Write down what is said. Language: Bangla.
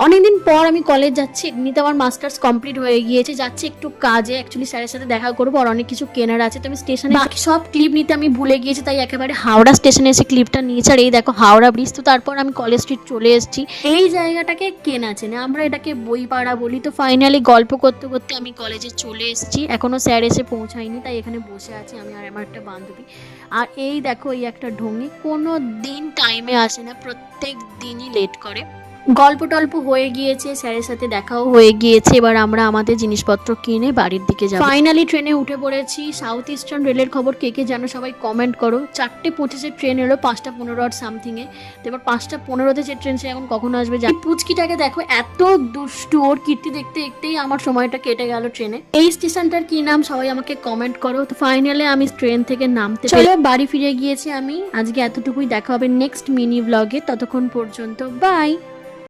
অনেকদিন পর আমি কলেজ যাচ্ছি, এমনিতে আমার মাস্টার্স কমপ্লিট হয়ে গিয়েছে, যাচ্ছি একটু কাজে, অ্যাকচুয়ালি স্যারের সাথে দেখা করবো আর অনেক কিছু কেনার আছে। তো আমি স্টেশনে বাকি সব ক্লিপ নিতে আমি ভুলে গিয়েছি, তাই একেবারে হাওড়া স্টেশনে এসে ক্লিপটা নিয়েছি। আর এই দেখো হাওড়া ব্রিজ। তো তারপর আমি কলেজ স্ট্রিট চলে এসেছি। এই জায়গাটাকে কেনা চেনে, আমরা এটাকে বইপাড়া বলি। তো ফাইনালি গল্প করতে করতে আমি কলেজে চলে এসেছি, এখনো স্যার এসে পৌঁছায়নি, তাই এখানে বসে আছি আমি আর আমার একটা বান্ধবী। আর এই দেখো এই একটা ঢঙ্গি, কোনো দিন টাইমে আসে না, প্রত্যেক দিনই লেট করে। গল্প টল্প হয়ে গিয়েছে, স্যারের সাথে দেখাও হয়ে গিয়েছে, এবার আমরা আমাদের জিনিসপত্র কিনে বাড়ির দিকে যাব। ফাইনালি ট্রেনে উঠে পড়েছি। সাউথ ইস্টার্ন রেলের খবর কে কে জানো সবাই কমেন্ট করো। 4:25 ট্রেন এলো, 5:15 আর সামথিংয়ে। তো এবার 5:15 যে ট্রেন, সে এখন কখন আসবে জানি। পুচকিটাকে দেখো, এত দুষ্টু, ওর কীর্তি দেখতে দেখতেই আমার সময়টা কেটে গেল ট্রেনে। এই স্টেশনটার কি নাম সবাই আমাকে কমেন্ট করো। তো ফাইনালি আমি ট্রেন থেকে নামতে চলো বাড়ি ফিরে গিয়েছি আমি। আজকে এতটুকুই, দেখা হবে নেক্সট মিনি ব্লগে, ততক্ষণ পর্যন্ত বাই।